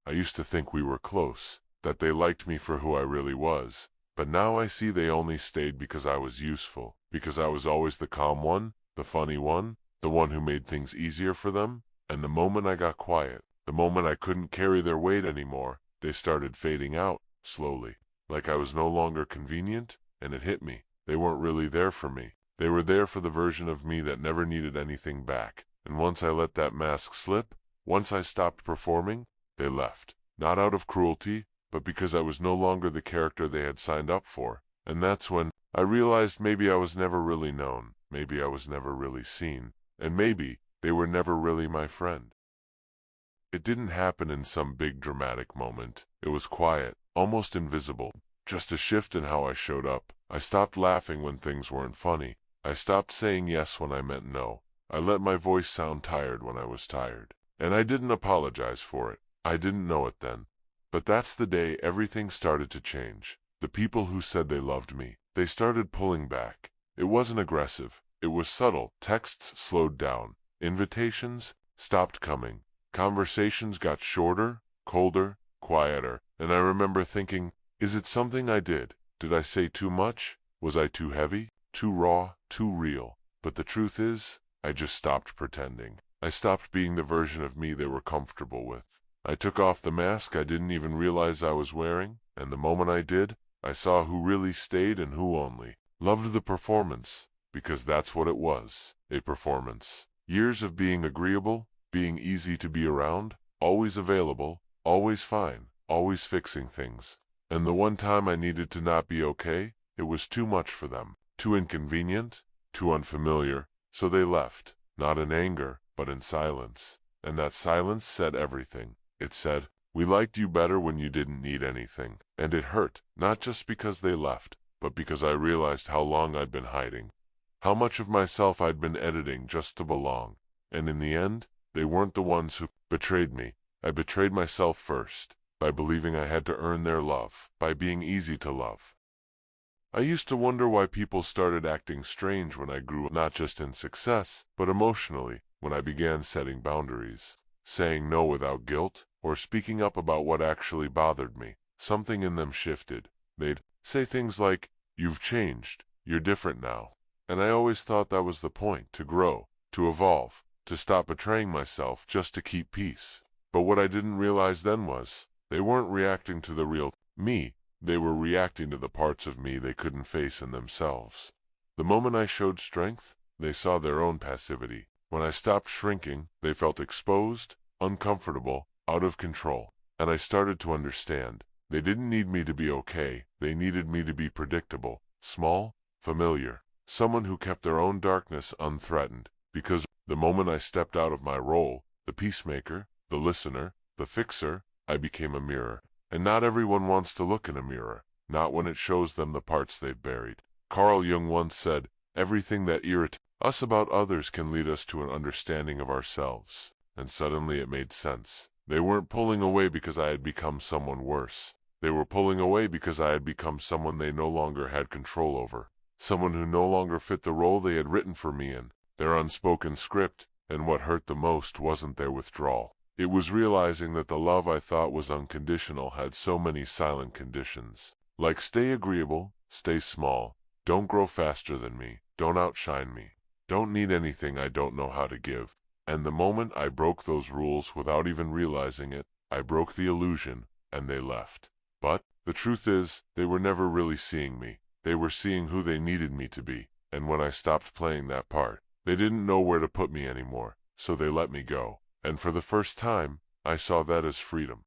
I used to think we were close, that they liked me for who I really was. But now I see they only stayed because I was useful, because I was always the calm one, the funny one, the one who made things easier for them. And the moment I got quiet, the moment I couldn't carry their weight anymore, they started fading out, slowly, like I was no longer convenient, and it hit me. They weren't really there for me. They were there for the version of me that never needed anything back. And once I let that mask slip, once I stopped performing, they left. Not out of cruelty, but because I was no longer the character they had signed up for. And that's when I realized maybe I was never really known, maybe I was never really seen, and maybe they were never really my friend. It didn't happen in some big dramatic moment. It was quiet, almost invisible. Just a shift in how I showed up. I stopped laughing when things weren't funny. I stopped saying yes when I meant no. I let my voice sound tired when I was tired. And I didn't apologize for it. I didn't know it then. But that's the day everything started to change. The people who said they loved me, they started pulling back. It wasn't aggressive. It was subtle. Texts slowed down. Invitations stopped coming. Conversations got shorter, colder, quieter. And I remember thinking, is it something I did? Did I say too much? Was I too heavy? Too raw? Too real? But the truth is, I just stopped pretending. I stopped being the version of me they were comfortable with. I took off the mask I didn't even realize I was wearing, and the moment I did, I saw who really stayed and who only loved the performance, because that's what it was, a performance. Years of being agreeable, being easy to be around, always available, always fine, always fixing things. And the one time I needed to not be okay, it was too much for them, too inconvenient, too unfamiliar, so they left, not in anger, but in silence. And that silence said everything. It said, we liked you better when you didn't need anything. And it hurt, not just because they left, but because I realized how long I'd been hiding, how much of myself I'd been editing just to belong. And in the end, they weren't the ones who betrayed me. I betrayed myself first, by believing I had to earn their love, by being easy to love. I used to wonder why people started acting strange when I grew up, not just in success, but emotionally, when I began setting boundaries, saying no without guilt, or speaking up about what actually bothered me. Something in them shifted. They'd say things like, you've changed, you're different now. And I always thought that was the point, to grow, to evolve, to stop betraying myself just to keep peace. But what I didn't realize then was, they weren't reacting to the real me, they were reacting to the parts of me they couldn't face in themselves. The moment I showed strength, they saw their own passivity. When I stopped shrinking, they felt exposed, uncomfortable, out of control. And I started to understand. They didn't need me to be okay, they needed me to be predictable, small, familiar, someone who kept their own darkness unthreatened. Because the moment I stepped out of my role, the peacemaker, the listener, the fixer, I became a mirror. And not everyone wants to look in a mirror, not when it shows them the parts they've buried. Carl Jung once said, everything that irritates us about others can lead us to an understanding of ourselves. And suddenly it made sense. They weren't pulling away because I had become someone worse. They were pulling away because I had become someone they no longer had control over. Someone who no longer fit the role they had written for me in, their unspoken script. And what hurt the most wasn't their withdrawal. It was realizing that the love I thought was unconditional had so many silent conditions. Like stay agreeable, stay small, don't grow faster than me, don't outshine me, don't need anything I don't know how to give. And the moment I broke those rules without even realizing it, I broke the illusion, and they left. But the truth is, they were never really seeing me. They were seeing who they needed me to be. And when I stopped playing that part, they didn't know where to put me anymore, so they let me go. And for the first time, I saw that as freedom.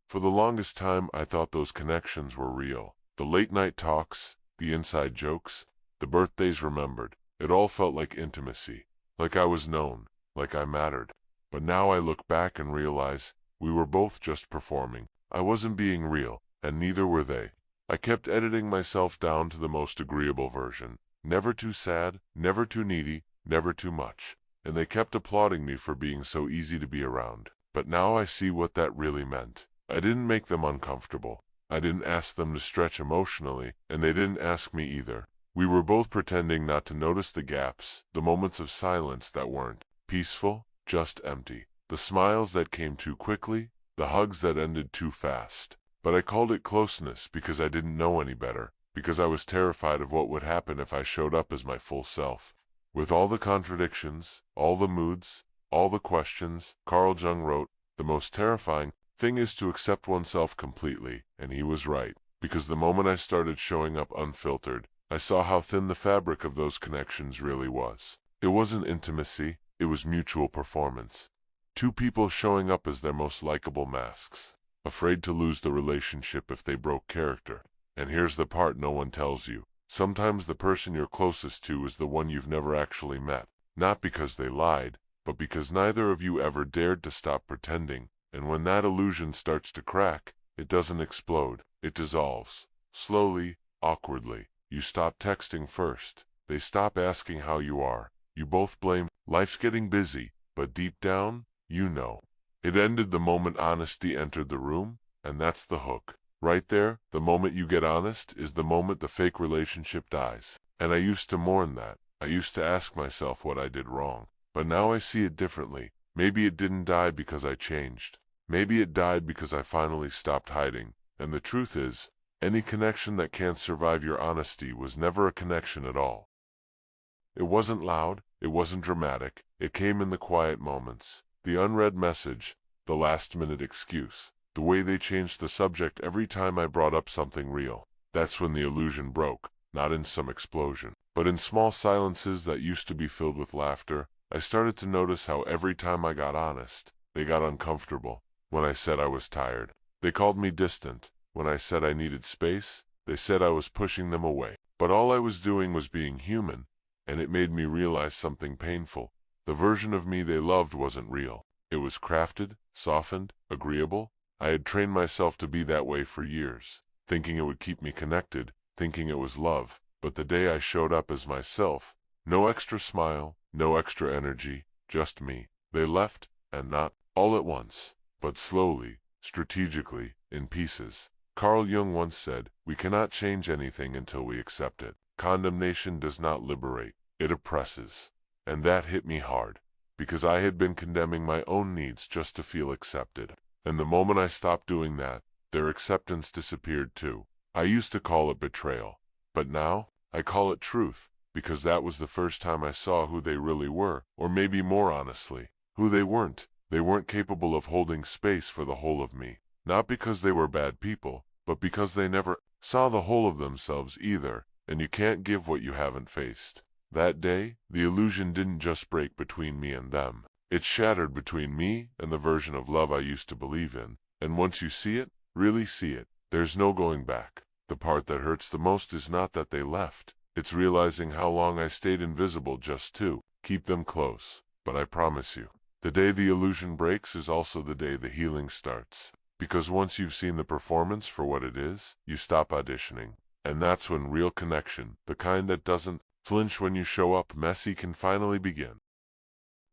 For the longest time, I thought those connections were real. The late-night talks, the inside jokes, the birthdays remembered. It all felt like intimacy, like I was known, like I mattered. But now I look back and realize we were both just performing. I wasn't being real, and neither were they. I kept editing myself down to the most agreeable version. Never too sad, never too needy, never too much. And they kept applauding me for being so easy to be around. But now I see what that really meant. I didn't make them uncomfortable. I didn't ask them to stretch emotionally, and they didn't ask me either. We were both pretending not to notice the gaps, the moments of silence that weren't peaceful, just empty. The smiles that came too quickly, the hugs that ended too fast. But I called it closeness because I didn't know any better, because I was terrified of what would happen if I showed up as my full self. With all the contradictions, all the moods, all the questions, Carl Jung wrote, the most terrifying thing is to accept oneself completely, and he was right, because the moment I started showing up unfiltered, I saw how thin the fabric of those connections really was. It wasn't intimacy, it was mutual performance. Two people showing up as their most likable masks, afraid to lose the relationship if they broke character. And here's the part no one tells you. Sometimes the person you're closest to is the one you've never actually met. Not because they lied, but because neither of you ever dared to stop pretending. And when that illusion starts to crack, it doesn't explode, it dissolves. Slowly, awkwardly. You stop texting first. They stop asking how you are. You both blame, life's getting busy, but deep down, you know. It ended the moment honesty entered the room, and that's the hook. Right there, the moment you get honest is the moment the fake relationship dies. And I used to mourn that. I used to ask myself what I did wrong. But now I see it differently. Maybe it didn't die because I changed. Maybe it died because I finally stopped hiding. And the truth is, any connection that can't survive your honesty was never a connection at all. It wasn't loud, it wasn't dramatic, it came in the quiet moments. The unread message, the last-minute excuse, the way they changed the subject every time I brought up something real. That's when the illusion broke, not in some explosion, but in small silences that used to be filled with laughter. I started to notice how every time I got honest, they got uncomfortable. When I said I was tired, they called me distant. When I said I needed space, they said I was pushing them away. But all I was doing was being human, and it made me realize something painful. The version of me they loved wasn't real. It was crafted, softened, agreeable. I had trained myself to be that way for years, thinking it would keep me connected, thinking it was love. But the day I showed up as myself, no extra smile, no extra energy, just me. They left, and not all at once, but slowly, strategically, in pieces. Carl Jung once said, "We cannot change anything until we accept it. Condemnation does not liberate, it oppresses." And that hit me hard, because I had been condemning my own needs just to feel accepted. And the moment I stopped doing that, their acceptance disappeared too. I used to call it betrayal, but now, I call it truth, because that was the first time I saw who they really were, or maybe more honestly, who they weren't. They weren't capable of holding space for the whole of me. Not because they were bad people, but because they never saw the whole of themselves either, and you can't give what you haven't faced. That day, the illusion didn't just break between me and them. It shattered between me and the version of love I used to believe in. And once you see it, really see it, there's no going back. The part that hurts the most is not that they left. It's realizing how long I stayed invisible just to keep them close. But I promise you, the day the illusion breaks is also the day the healing starts. Because once you've seen the performance for what it is, you stop auditioning. And that's when real connection, the kind that doesn't flinch when you show up messy, can finally begin.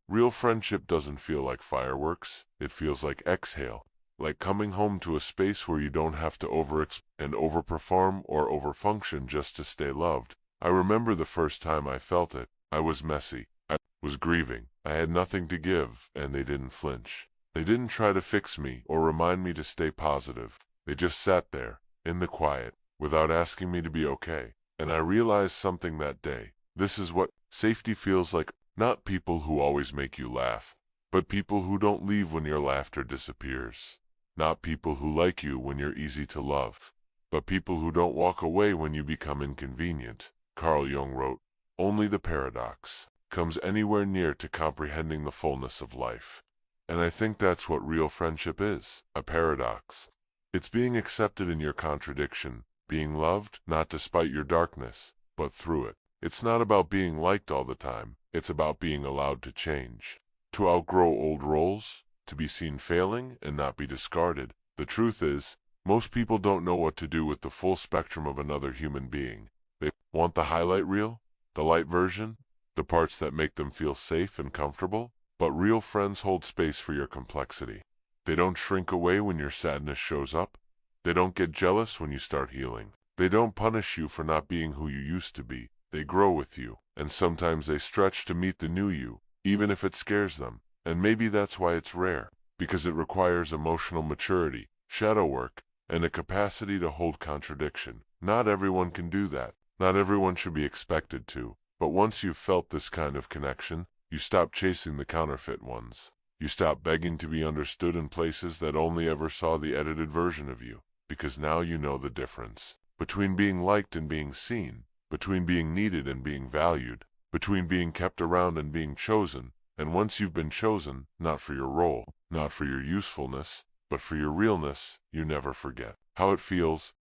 Real friendship doesn't feel like fireworks, it feels like exhale. Like coming home to a space where you don't have to overperform or overfunction just to stay loved. I remember the first time I felt it. I was messy. I was grieving. I had nothing to give, and they didn't flinch. They didn't try to fix me or remind me to stay positive. They just sat there, in the quiet, without asking me to be okay. And I realized something that day. This is what safety feels like. Not people who always make you laugh, but people who don't leave when your laughter disappears. Not people who like you when you're easy to love, but people who don't walk away when you become inconvenient. Carl Jung wrote, "Only the paradox comes anywhere near to comprehending the fullness of life." And I think that's what real friendship is, a paradox. It's being accepted in your contradiction, being loved, not despite your darkness, but through it. It's not about being liked all the time, it's about being allowed to change, to outgrow old roles, to be seen failing and not be discarded. The truth is, most people don't know what to do with the full spectrum of another human being. They want the highlight reel, the light version, the parts that make them feel safe and comfortable, but real friends hold space for your complexity. They don't shrink away when your sadness shows up. They don't get jealous when you start healing. They don't punish you for not being who you used to be. They grow with you, and sometimes they stretch to meet the new you, even if it scares them. And maybe that's why it's rare. because it requires emotional maturity, shadow work, and a capacity to hold contradiction. Not everyone can do that. Not everyone should be expected to. But once you've felt this kind of connection, you stop chasing the counterfeit ones. You stop begging to be understood in places that only ever saw the edited version of you, because now you know the difference between being liked and being seen, between being needed and being valued, between being kept around and being chosen. And once you've been chosen, not for your role, not for your usefulness, but for your realness, you never forget how it feels.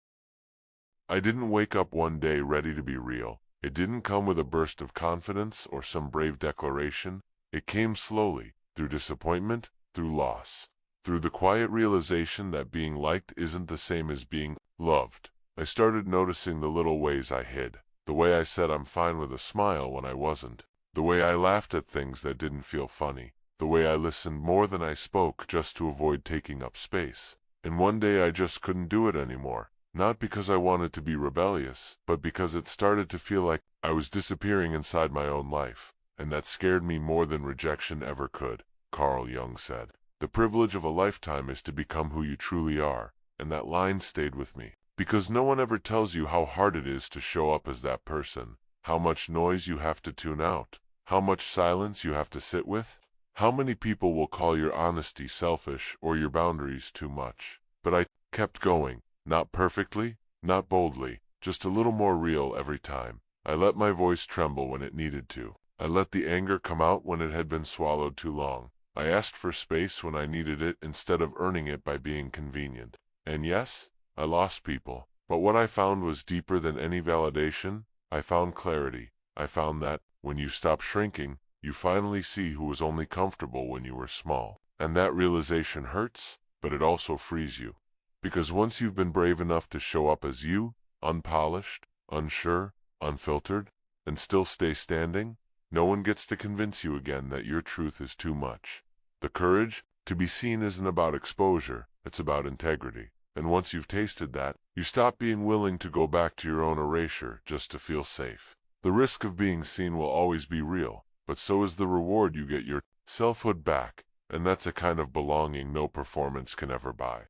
I didn't wake up one day ready to be real. It didn't come with a burst of confidence or some brave declaration. It came slowly, through disappointment, through loss, through the quiet realization that being liked isn't the same as being loved. I started noticing the little ways I hid, the way I said I'm fine with a smile when I wasn't, the way I laughed at things that didn't feel funny, the way I listened more than I spoke just to avoid taking up space. And one day I just couldn't do it anymore. Not because I wanted to be rebellious, but because it started to feel like I was disappearing inside my own life. And that scared me more than rejection ever could. Carl Jung said, "The privilege of a lifetime is to become who you truly are." And that line stayed with me. Because no one ever tells you how hard it is to show up as that person, how much noise you have to tune out, how much silence you have to sit with. How many people will call your honesty selfish or your boundaries too much? But I kept going. Not perfectly, not boldly, just a little more real every time. I let my voice tremble when it needed to. I let the anger come out when it had been swallowed too long. I asked for space when I needed it instead of earning it by being convenient. And yes, I lost people. But what I found was deeper than any validation. I found clarity. I found that, when you stop shrinking, you finally see who was only comfortable when you were small. And that realization hurts, but it also frees you. Because once you've been brave enough to show up as you, unpolished, unsure, unfiltered, and still stay standing, no one gets to convince you again that your truth is too much. The courage to be seen isn't about exposure, it's about integrity. And once you've tasted that, you stop being willing to go back to your own erasure just to feel safe. The risk of being seen will always be real, but so is the reward. You get your selfhood back, and that's a kind of belonging no performance can ever buy.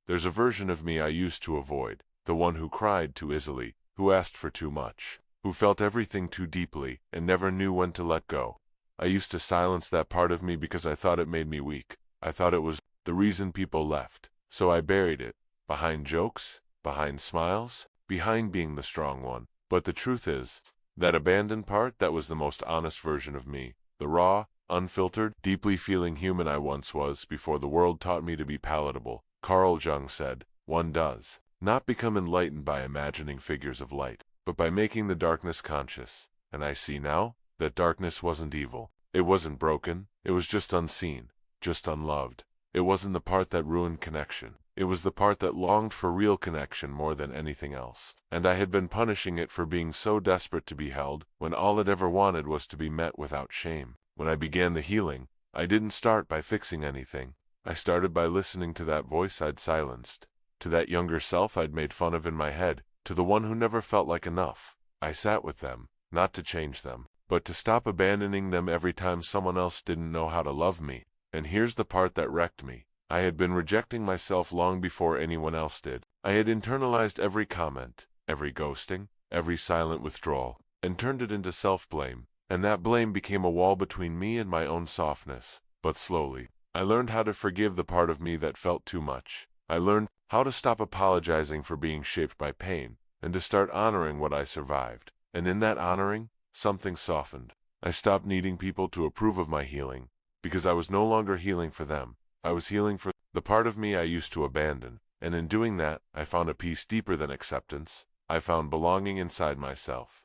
There's a version of me I used to avoid, the one who cried too easily, who asked for too much, who felt everything too deeply and never knew when to let go. I used to silence that part of me because I thought it made me weak. I thought it was the reason people left. So I buried it, behind jokes, behind smiles, behind being the strong one. But the truth is, that abandoned part, that was the most honest version of me, the raw, unfiltered, deeply feeling human I once was before the world taught me to be palatable. Carl Jung said, "One does not become enlightened by imagining figures of light, but by making the darkness conscious." And I see now that darkness wasn't evil. It wasn't broken. It was just unseen, just unloved. It wasn't the part that ruined connection. It was the part that longed for real connection more than anything else. And I had been punishing it for being so desperate to be held, when all it ever wanted was to be met without shame. When I began the healing, I didn't start by fixing anything. I started by listening to that voice I'd silenced, to that younger self I'd made fun of in my head, to the one who never felt like enough. I sat with them, not to change them, but to stop abandoning them every time someone else didn't know how to love me. And here's the part that wrecked me. I had been rejecting myself long before anyone else did. I had internalized every comment, every ghosting, every silent withdrawal, and turned it into self-blame. And that blame became a wall between me and my own softness. But slowly, I learned how to forgive the part of me that felt too much. I learned how to stop apologizing for being shaped by pain, and to start honoring what I survived. And in that honoring, something softened. I stopped needing people to approve of my healing, because I was no longer healing for them. I was healing for the part of me I used to abandon. And in doing that, I found a peace deeper than acceptance. I found belonging inside myself.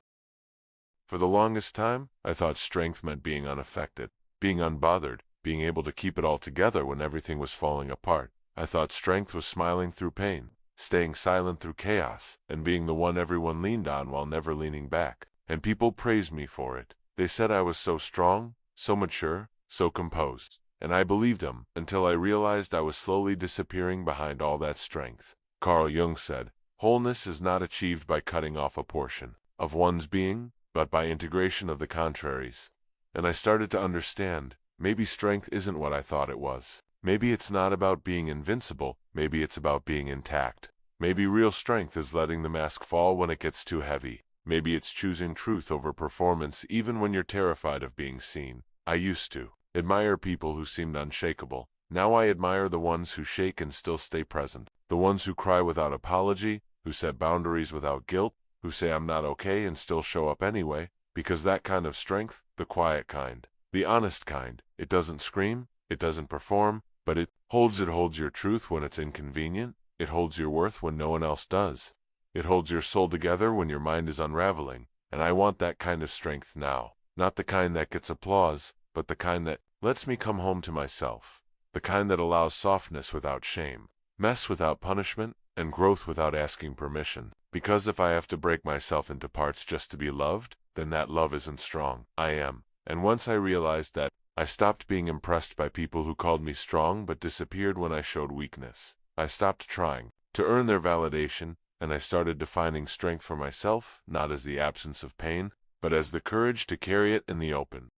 For the longest time, I thought strength meant being unaffected, being unbothered, being able to keep it all together when everything was falling apart. I thought strength was smiling through pain, staying silent through chaos, and being the one everyone leaned on while never leaning back. And people praised me for it. They said I was so strong, so mature, so composed. And I believed them until I realized I was slowly disappearing behind all that strength. Carl Jung said, "Wholeness is not achieved by cutting off a portion of one's being, but by integration of the contraries." And I started to understand, maybe strength isn't what I thought it was. Maybe it's not about being invincible, maybe it's about being intact. Maybe real strength is letting the mask fall when it gets too heavy. Maybe it's choosing truth over performance even when you're terrified of being seen. I used to admire people who seemed unshakable. Now I admire the ones who shake and still stay present. The ones who cry without apology, who set boundaries without guilt, who say I'm not okay and still show up anyway. Because that kind of strength, the quiet kind, the honest kind, it doesn't scream, it doesn't perform, but it holds your truth when it's inconvenient. It holds your worth when no one else does. It holds your soul together when your mind is unraveling. And I want that kind of strength now. Not the kind that gets applause, but the kind that lets me come home to myself. The kind that allows softness without shame, mess without punishment, and growth without asking permission. Because if I have to break myself into parts just to be loved, then that love isn't strong. I am. And once I realized that, I stopped being impressed by people who called me strong but disappeared when I showed weakness. I stopped trying to earn their validation, and I started defining strength for myself, not as the absence of pain, but as the courage to carry it in the open.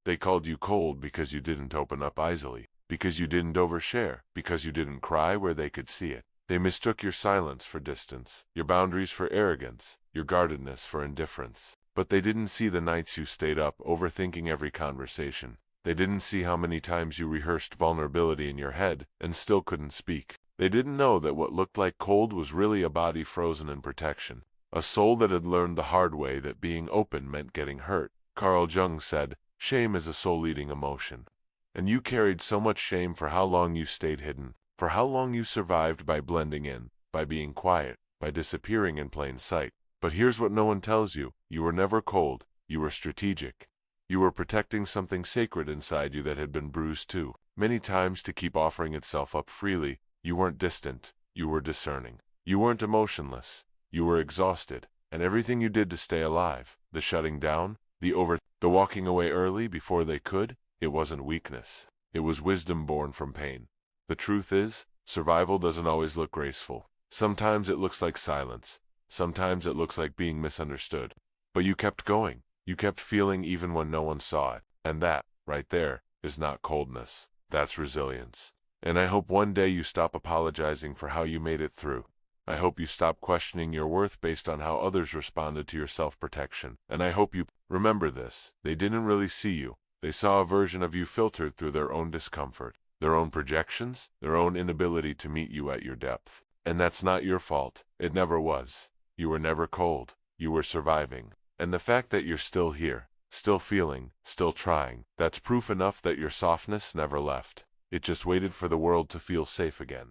They called you cold because you didn't open up easily, because you didn't overshare, because you didn't cry where they could see it. They mistook your silence for distance, your boundaries for arrogance, your guardedness for indifference. But they didn't see the nights you stayed up overthinking every conversation. They didn't see how many times you rehearsed vulnerability in your head and still couldn't speak. They didn't know that what looked like cold was really a body frozen in protection, a soul that had learned the hard way that being open meant getting hurt. Carl Jung said, "Shame is a soul-eating emotion." And you carried so much shame for how long you stayed hidden, for how long you survived by blending in, by being quiet, by disappearing in plain sight. But here's what no one tells you. You were never cold. You were strategic. You were protecting something sacred inside you that had been bruised too many times to keep offering itself up freely. You weren't distant. You were discerning. You weren't emotionless. You were exhausted. And everything you did to stay alive, the shutting down, the walking away early before they could, it wasn't weakness. It was wisdom born from pain. The truth is, survival doesn't always look graceful. Sometimes it looks like silence. Sometimes it looks like being misunderstood. But you kept going. You kept feeling even when no one saw it. And that, right there, is not coldness. That's resilience. And I hope one day you stop apologizing for how you made it through. I hope you stop questioning your worth based on how others responded to your self-protection. And I hope you remember this. They didn't really see you. They saw a version of you filtered through their own discomfort, their own projections, their own inability to meet you at your depth. And that's not your fault. It never was. You were never cold. You were surviving. And the fact that you're still here, still feeling, still trying, that's proof enough that your softness never left. It just waited for the world to feel safe again.